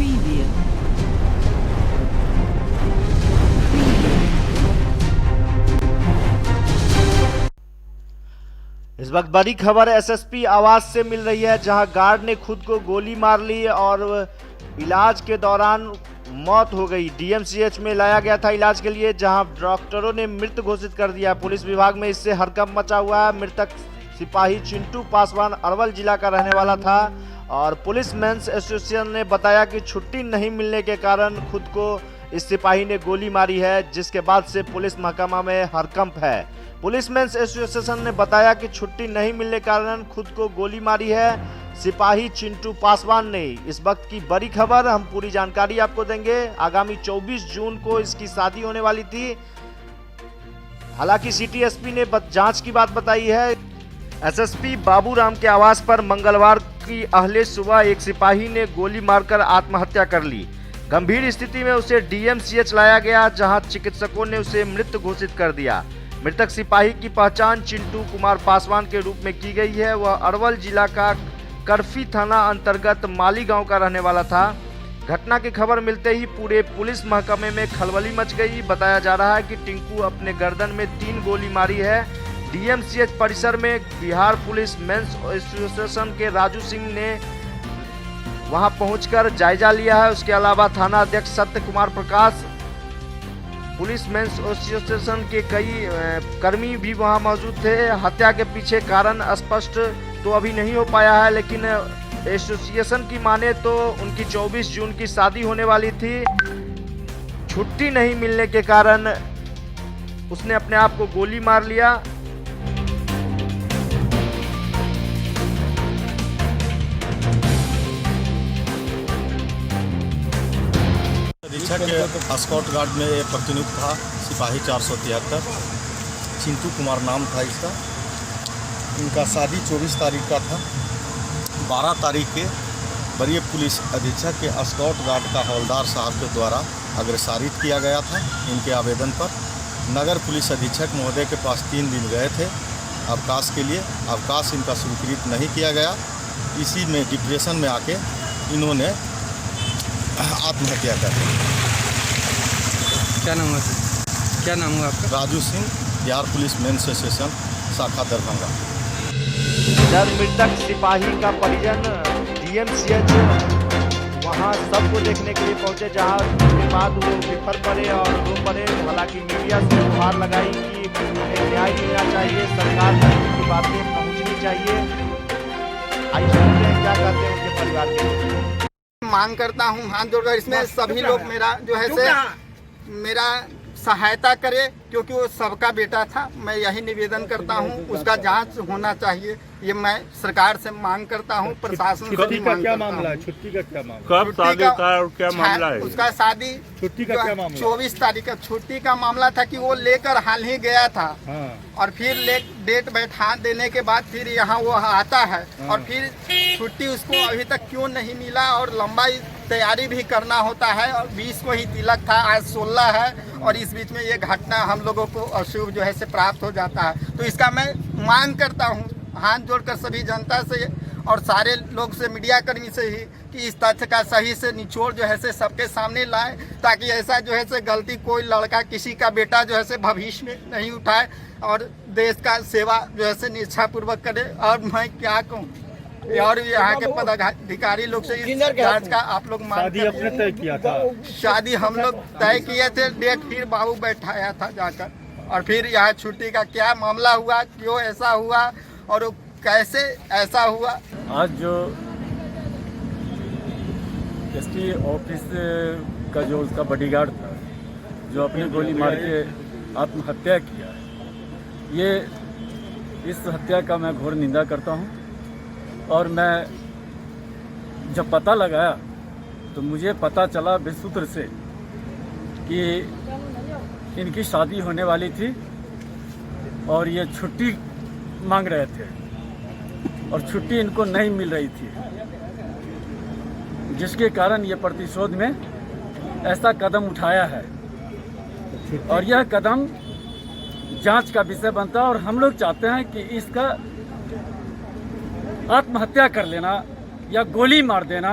Preview. इस वक्त बड़ी खबर एसएसपी आवास से मिल रही है, जहां गार्ड ने खुद को गोली मार ली और इलाज के दौरान मौत हो गई। डीएमसीएच में लाया गया था इलाज के लिए, जहां डॉक्टरों ने मृत घोषित कर दिया। पुलिस विभाग में इससे हड़कंप मचा हुआ है। मृतक सिपाही चिंटू पासवान अरवल जिला का रहने वाला था और पुलिस मेंस एसोसिएशन ने बताया कि छुट्टी नहीं मिलने के कारण खुद को इस सिपाही ने गोली मारी है, जिसके बाद से पुलिस महकमा में हड़कंप है। पुलिस मेंस एसोसिएशन ने बताया कि छुट्टी नहीं मिलने के कारण खुद को गोली मारी है सिपाही चिंटू पासवान ने। इस वक्त की बड़ी खबर, हम पूरी जानकारी आपको देंगे। आगामी 24 जून को इसकी शादी होने वाली थी। हालांकि सिटी एसपी ने जांच की बात बताई है। एसएसपी बाबूराम के आवास पर मंगलवार की अहले सुबह एक सिपाही ने गोली मारकर आत्महत्या कर ली। गंभीर स्थिति में उसे डीएमसीएच लाया गया, जहां चिकित्सकों ने उसे मृत घोषित कर दिया। मृतक सिपाही की पहचान चिंटू कुमार पासवान के रूप में की गई है। वह अरवल जिला का करफी थाना अंतर्गत माली गांव का रहने वाला था। घटना की खबर मिलते ही पूरे पुलिस महकमे में खलबली मच गई। बताया जा रहा है कि टिंकू अपने गर्दन में 3 गोली मारी है। डीएमसीएच परिसर में बिहार पुलिस मेंस एसोसिएशन के राजू सिंह ने वहां पहुंचकर जायजा लिया है। उसके अलावा थाना अध्यक्ष सत्य कुमार प्रकाश, पुलिस मेंस एसोसिएशन के कई कर्मी भी वहां मौजूद थे। हत्या के पीछे कारण स्पष्ट तो अभी नहीं हो पाया है, लेकिन एसोसिएशन की माने तो उनकी 24 जून की शादी होने वाली थी। छुट्टी नहीं मिलने के कारण उसने अपने आप को गोली मार लिया। अधीक्षक स्कॉट गार्ड में ये प्रतिनियुक्त था सिपाही 473 चिंटू कुमार नाम था इसका। इनका शादी 24 तारीख का था। 12 तारीख के वरीय पुलिस अधीक्षक के स्कॉट गार्ड का हवलदार साहब के द्वारा अग्रसारित किया गया था। इनके आवेदन पर नगर पुलिस अधीक्षक महोदय के पास 3 दिन गए थे अवकाश के लिए। अवकाश इनका स्वीकृत नहीं किया गया। इसी में डिप्रेशन में आके इन्होंने आत्महत्या कर ली। क्या नाम है? क्या नाम हुआ आपका? Raju Singh, Bihar police men's association शाखा दरभंगा। इधर मृतक सिपाही का परिजन डीएमसीएच वहां सबको देखने के लिए पहुंचे, जहां उसके बाद वो बिफर पड़े और रो पड़े। हालांकि मीडिया से गुहार लगाई कि उन्हें न्याय मिलना चाहिए, सरकार तक उनकी बातें पहुंचनी चाहिए। आइए सुनते हैं क्या कहते हैं उनके परिवार के लोग। मांग करता हूँ हाथ जोड़कर, इसमें सभी लोग मेरा जो है से मेरा सहायता करे, क्योंकि वो सबका बेटा था। मैं यही निवेदन करता हूँ, उसका जांच होना चाहिए। ये मैं सरकार से मांग करता हूँ, प्रशासन से भी मांग करता हूँ। छुट्टी का क्या मामला? कब शादी का और क्या मामला है? उसका शादी छुट्टी का क्या मामला? 24 तारीख का छुट्टी का मामला था कि वो लेकर हाल ही गया था। और फिर डेट बैठा देने के बाद फिर यहाँ वो आता है और फिर छुट्टी उसको अभी तक क्यों नहीं मिला। और लंबा तैयारी भी करना होता है और 20 को ही तिलक था, आज 16 है और इस बीच में ये घटना हम लोगों को अशुभ जो है से प्राप्त हो जाता है। तो इसका मैं मांग करता हूँ हाथ जोड़कर सभी जनता से और सारे लोग से, मीडिया कर्मी से ही, कि इस तथ्य का सही से निचोड़ जो है से सबके सामने लाए, ताकि ऐसा जो है से गलती कोई लड़का, किसी का बेटा जो है से भविष्य में नहीं उठाए और देश का सेवा जो है से निष्ठापूर्वक करे। और मैं क्या कहूँ, और यहाँ के पदाधिकारी लोग से इस जांच का आप लोग मांग शादी अपने तय किया था? शादी हम लोग तय किए थे, डेट फिर बाबू बैठाया था जाकर। और फिर यहाँ छुट्टी का क्या मामला हुआ, क्यों ऐसा हुआ और कैसे ऐसा हुआ। आज जो एसपी ऑफिस का जो उसका बॉडीगार्ड था, जो अपनी गोली मार के आत्महत्या किया, ये इस हत्या का मैं घोर निंदा करता हूँ। और मैं जब पता लगाया तो मुझे पता चला विसूत्र से कि इनकी शादी होने वाली थी और ये छुट्टी मांग रहे थे और छुट्टी इनको नहीं मिल रही थी, जिसके कारण ये प्रतिशोध में ऐसा कदम उठाया है। और यह कदम जांच का विषय बनता है और हम लोग चाहते हैं कि इसका आत्महत्या कर लेना या गोली मार देना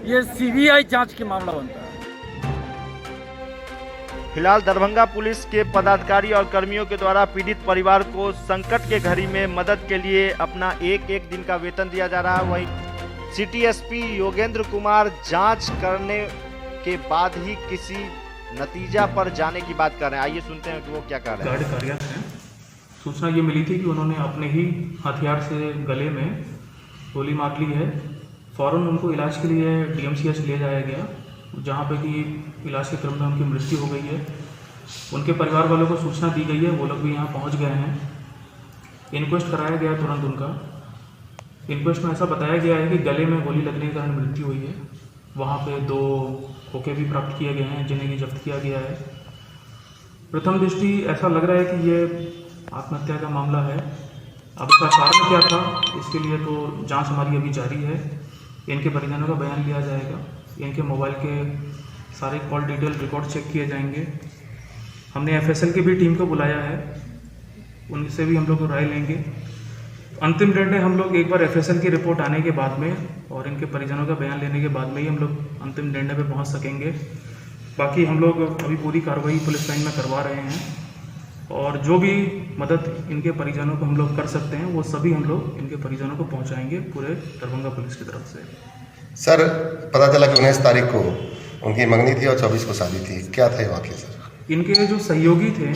ये सीबीआई जांच के मामला बनता है। फिलहाल दरभंगा पुलिस के पदाधिकारी और कर्मियों के द्वारा पीड़ित परिवार को संकट के घड़ी में मदद के लिए अपना एक एक दिन का वेतन दिया जा रहा है। वहीं सिटी एसपी योगेंद्र कुमार जांच करने के बाद ही किसी नतीजा पर जाने की बात कर रहे हैं। आइए सुनते हैं कि वो क्या कर रहे हैं। गार्ड कार्यरत हैं। सूचना ये मिली थी कि उन्होंने अपने ही हथियार से गले में गोली मार ली है। फ़ौरन उनको इलाज के लिए DMCH ले जाया गया, जहाँ पे कि इलाज के क्रम में उनकी मृत्यु हो गई है। उनके परिवार वालों को सूचना दी गई है, वो लोग भी यहाँ पहुँच गए हैं। इन्क्वेस्ट कराया गया तुरंत उनका। इन्क्वेस्ट में ऐसा बताया गया है कि गले में गोली लगने के कारण मृत्यु हुई है। वहाँ पे 2 खोखे भी प्राप्त किए गए हैं, जिन्हें जब्त किया गया है। प्रथम दृष्टि ऐसा लग रहा है कि ये आत्महत्या का मामला है। अब इसका कारण क्या था, इसके लिए तो जांच हमारी अभी जारी है। इनके परिजनों का बयान लिया जाएगा, इनके मोबाइल के सारे कॉल डिटेल रिकॉर्ड चेक किए जाएंगे। हमने FSL की भी टीम को बुलाया है, उनसे भी हम लोग राय लेंगे। अंतिम निर्णय हम लोग एक बार FSL की रिपोर्ट आने के बाद में और इनके परिजनों का बयान लेने के बाद में ही हम लोग अंतिम निर्णय पे पहुंच सकेंगे। बाकी हम लोग अभी पूरी कार्रवाई पुलिस लाइन में करवा रहे हैं और जो भी मदद इनके परिजनों को हम लोग कर सकते हैं वो सभी हम लोग इनके परिजनों को पहुंचाएंगे पूरे दरभंगा पुलिस की तरफ से। सर, पता चला कि 19 तारीख को उनकी मंगनी थी और 24 को शादी थी, क्या थे वाकई सर? इनके जो सहयोगी थे,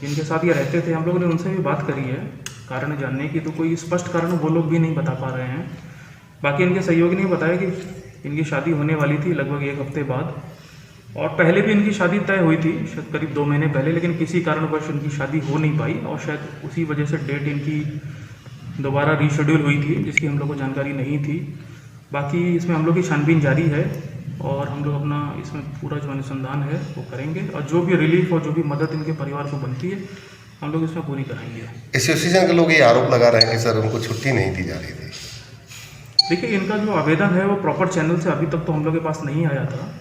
इनके साथ ये रहते थे, हम लोगों ने उनसे भी बात करी है कारण जानने की, तो कोई स्पष्ट कारण वो लोग भी नहीं बता पा रहे हैं। बाकी इनके सहयोगी ने बताया कि इनकी शादी होने वाली थी लगभग 1 हफ्ते बाद, और पहले भी इनकी शादी तय हुई थी शायद करीब 2 महीने पहले, लेकिन किसी कारणवश इनकी शादी हो नहीं पाई और शायद उसी वजह से डेट इनकी दोबारा रीशेड्यूल हुई थी, जिसकी हम लोग को जानकारी नहीं थी। बाकी इसमें हम लोग की छानबीन जारी है और हम लोग अपना इसमें पूरा जो अनुसंधान है वो करेंगे और जो भी रिलीफ और जो भी मदद इनके परिवार को बनती है हम लोग इसमें पूरी कराएंगे। एसोसिएशन के लोग ये आरोप लगा रहे हैं कि सर उनको छुट्टी नहीं दी जा रही थी। देखिए, इनका जो आवेदन है वो प्रॉपर चैनल से अभी तक तो हम लोग के पास नहीं आया था।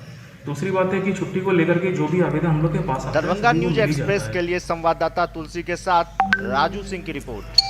दूसरी बात है कि छुट्टी को लेकर के जो भी आवेदन हम लोग के पास आता है, दरभंगा सभी वो न्यूज मिल ही एक्सप्रेस जाता है। के लिए संवाददाता तुलसी के साथ राजू सिंह की रिपोर्ट।